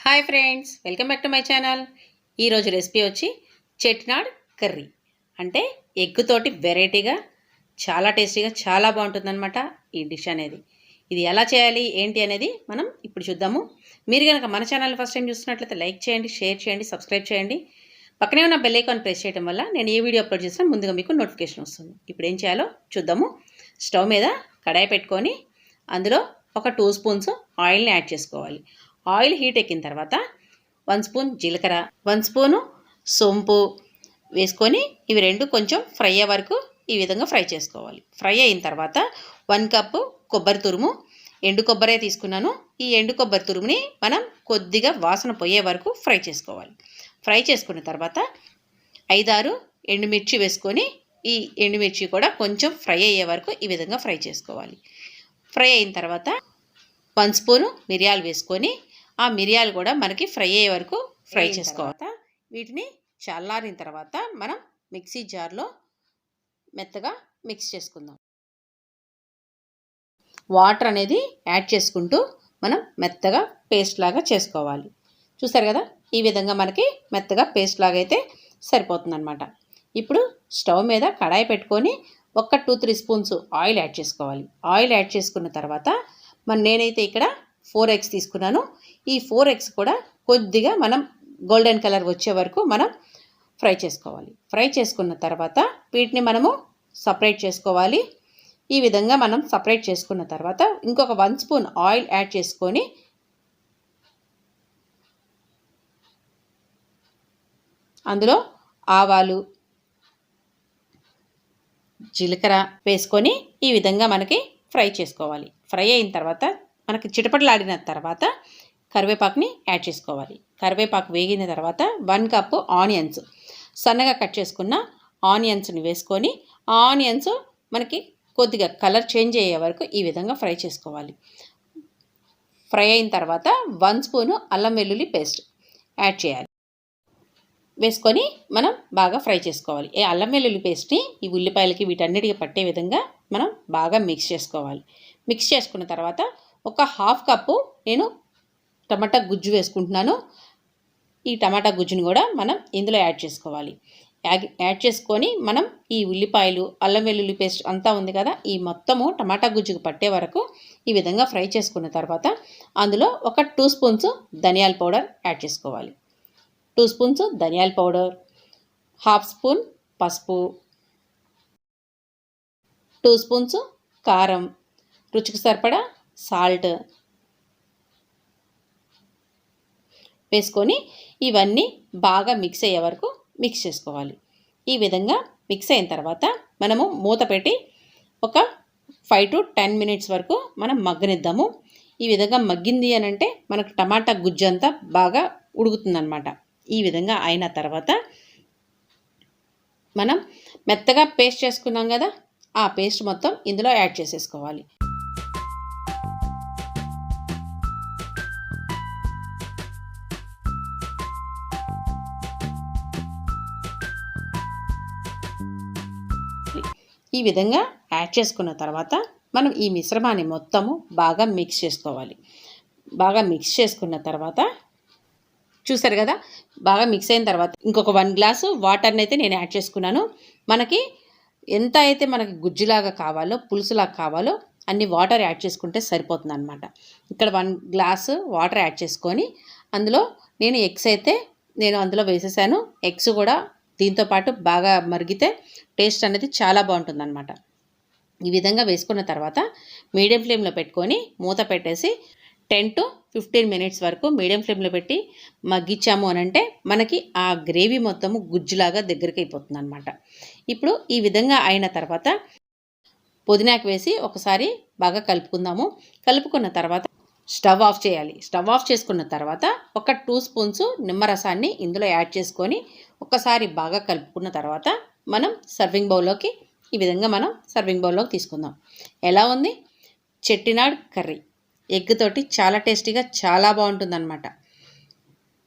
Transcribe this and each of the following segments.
Hi friends, welcome back to my channel. ఈరోజు recipe వచ్చి Chettinad curry. అంటే ఎగ్ తోటి వెరైటీగా చాలా టేస్టీగా చాలా బాగుంటుందన్నమాట ఈ డిష్ అనేది. ఇది ఎలా చేయాలి ఏంటి అనేది మనం ఇప్పుడు చూద్దాము. మీరు కనుక మన ఛానల్ ఫస్ట్ టైం చూస్తున్నట్లయితే లైక్ చేయండి, షేర్ చేయండి, సబ్స్క్రైబ్ చేయండి. పక్కనే ఉన్న బెల్ ఐకాన్ ప్రెస్ చేయడం వల్ల నేను ఏ వీడియో అప్లోడ్ చేసినా ముందుగా మీకు నోటిఫికేషన్ వస్తుంది. ఇప్పుడు ఏం చేయాలో చూద్దాము. స్టవ్ మీద కడాయి పెట్టుకొని అందులో ఒక 2 స్పూన్స్ ఆయిల్ని యాడ్ చేసుకోవాలి. ఆయిల్ హీట్ ఎక్కిన తర్వాత 1 స్పూన్ జీలకర్ర, 1 స్పూను సోంపు వేసుకొని ఇవి రెండు కొంచెం ఫ్రై అయ్యే వరకు ఈ విధంగా ఫ్రై చేసుకోవాలి. ఫ్రై అయిన తర్వాత 1 కప్పు కొబ్బరి తురుము, ఎండు కొబ్బరే తీసుకున్నాను. ఈ ఎండు కొబ్బరి తురుముని మనం కొద్దిగా వాసన పోయే వరకు ఫ్రై చేసుకోవాలి. ఫ్రై చేసుకున్న తర్వాత 5-6 ఎండుమిర్చి వేసుకొని ఈ ఎండుమిర్చి కూడా కొంచెం ఫ్రై అయ్యే వరకు ఈ విధంగా ఫ్రై చేసుకోవాలి. ఫ్రై అయిన తర్వాత 1 స్పూను మిరియాలు వేసుకొని ఆ మిరియాలు కూడా మనకి ఫ్రై అయ్యే వరకు ఫ్రై చేసుకోవాలి. వీటిని చల్లారిన తర్వాత మనం మిక్సీ జార్లో మెత్తగా మిక్స్ చేసుకుందాం. వాటర్ అనేది యాడ్ చేసుకుంటూ మనం మెత్తగా పేస్ట్ లాగా చేసుకోవాలి. చూసారు కదా, ఈ విధంగా మనకి మెత్తగా పేస్ట్ లాగా అయితే సరిపోతుందన్నమాట. ఇప్పుడు స్టవ్ మీద కడాయి పెట్టుకొని ఒక 2-3 స్పూన్స్ ఆయిల్ యాడ్ చేసుకోవాలి. ఆయిల్ యాడ్ చేసుకున్న తర్వాత నేనైతే ఇక్కడ 4 eggs తీసుకున్నాను. ఈ 4 eggs కూడా కొద్దిగా మనం గోల్డెన్ కలర్ వచ్చే వరకు మనం ఫ్రై చేసుకోవాలి. ఫ్రై చేసుకున్న తర్వాత వీటిని మనము సపరేట్ చేసుకోవాలి. ఈ విధంగా మనం సపరేట్ చేసుకున్న తర్వాత ఇంకొక 1 స్పూన్ ఆయిల్ యాడ్ చేసుకొని అందులో ఆవాలు, జీలకర్ర వేసుకొని ఈ విధంగా మనకి ఫ్రై చేసుకోవాలి. ఫ్రై అయిన తర్వాత మనకి చిటపటలాడిన తర్వాత కరివేపాకుని యాడ్ చేసుకోవాలి. కరివేపాకు వేగిన తర్వాత 1 కప్పు ఆనియన్స్, సన్నగా కట్ చేసుకున్న ఆనియన్స్ని వేసుకొని ఆనియన్స్ మనకి కొద్దిగా కలర్ చేంజ్ అయ్యే వరకు ఈ విధంగా ఫ్రై చేసుకోవాలి. ఫ్రై అయిన తర్వాత 1 స్పూను అల్లం వెల్లుల్లి పేస్ట్ యాడ్ చేయాలి. వేసుకొని మనం బాగా ఫ్రై చేసుకోవాలి. ఈ అల్లం వెల్లుల్లి పేస్ట్ని ఈ ఉల్లిపాయలకి వీటన్నిటికీ పట్టే విధంగా మనం బాగా మిక్స్ చేసుకోవాలి. మిక్స్ చేసుకున్న తర్వాత ఒక 1/2 కప్పు నేను టమాటా గుజ్జు వేసుకుంటున్నాను. ఈ టమాటా గుజ్జుని కూడా మనం ఇందులో యాడ్ చేసుకోవాలి. యాడ్ చేసుకొని మనం ఈ ఉల్లిపాయలు, అల్లం వెల్లుల్లి పేస్ట్ అంతా ఉంది కదా, ఈ మొత్తము టమాటా గుజ్జుకు పట్టే వరకు ఈ విధంగా ఫ్రై చేసుకున్న తర్వాత అందులో ఒక 2 స్పూన్స్ ధనియాల పౌడర్ యాడ్ చేసుకోవాలి. 2 స్పూన్స్ ధనియాల పౌడర్, 1/2 స్పూన్ పసుపు, 2 స్పూన్స్ కారం, రుచికి సరిపడా సాల్ట్ వేసుకొని ఇవన్నీ బాగా మిక్స్ అయ్యే వరకు మిక్స్ చేసుకోవాలి. ఈ విధంగా మిక్స్ అయిన తర్వాత మనము మూత పెట్టి ఒక 5 to 10 minutes వరకు మనం మగ్గనిద్దాము. ఈ విధంగా మగ్గింది అని అంటే మనకు టమాటా గుజ్జు అంతా బాగా ఉడుకుతుందన్నమాట. ఈ విధంగా అయిన తర్వాత మనం మెత్తగా పేస్ట్ చేసుకున్నాం కదా, ఆ పేస్ట్ మొత్తం ఇందులో యాడ్ చేసేసుకోవాలి. ఈ విధంగా యాడ్ చేసుకున్న తర్వాత మనం ఈ మిశ్రమాన్ని మొత్తము బాగా మిక్స్ చేసుకోవాలి. బాగా మిక్స్ చేసుకున్న తర్వాత చూసారు కదా, బాగా మిక్స్ అయిన తర్వాత ఇంకొక 1 గ్లాసు వాటర్ని అయితే నేను యాడ్ చేసుకున్నాను. మనకి ఎంత అయితే మనకి గుజ్జులాగా కావాలో, పులుసులాగా కావాలో అన్ని వాటర్ యాడ్ చేసుకుంటే సరిపోతుంది అనమాట. ఇక్కడ 1 గ్లాసు వాటర్ యాడ్ చేసుకొని అందులో నేను ఎగ్స్ అయితే నేను అందులో వేసేసాను. ఎగ్స్ కూడా దీంతోపాటు బాగా మరిగితే టేస్ట్ అనేది చాలా బాగుంటుందన్నమాట. ఈ విధంగా వేసుకున్న తర్వాత మీడియం ఫ్లేమ్లో పెట్టుకొని మూత పెట్టేసి 10 to 15 minutes వరకు మీడియం ఫ్లేమ్లో పెట్టి మగ్గించాము అని అంటే మనకి ఆ గ్రేవీ మొత్తము గుజ్జులాగా దగ్గరికి అయిపోతుంది అనమాట. ఇప్పుడు ఈ విధంగా అయిన తర్వాత పుదీనాకు వేసి ఒకసారి బాగా కలుపుకుందాము. కలుపుకున్న తర్వాత స్టవ్ ఆఫ్ చేయాలి. స్టవ్ ఆఫ్ చేసుకున్న తర్వాత ఒక 2 స్పూన్స్ నిమ్మరసాన్ని ఇందులో యాడ్ చేసుకొని ఒకసారి బాగా కలుపుకున్న తర్వాత మనం సర్వింగ్ బౌల్లోకి ఈ విధంగా మనం సర్వింగ్ బౌల్లోకి తీసుకుందాం. ఎలా ఉంది చెట్టినాడ్ కర్రీ? ఎగ్ తోటి చాలా టేస్టీగా చాలా బాగుంటుందన్నమాట.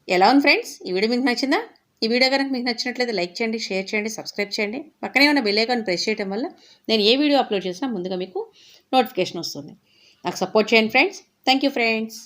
ఎలా ఉంది ఫ్రెండ్స్? ఈ వీడియో మీకు నచ్చిందా? ఈ వీడియో కనుక మీకు నచ్చినట్లయితే లైక్ చేయండి, షేర్ చేయండి, సబ్స్క్రైబ్ చేయండి. పక్కనే ఉన్న బెల్ ఐకాన్ ప్రెస్ చేయడం వల్ల నేను ఏ వీడియో అప్లోడ్ చేసినా ముందుగా మీకు నోటిఫికేషన్ వస్తుంది. నాకు సపోర్ట్ చేయండి ఫ్రెండ్స్. Thank you friends.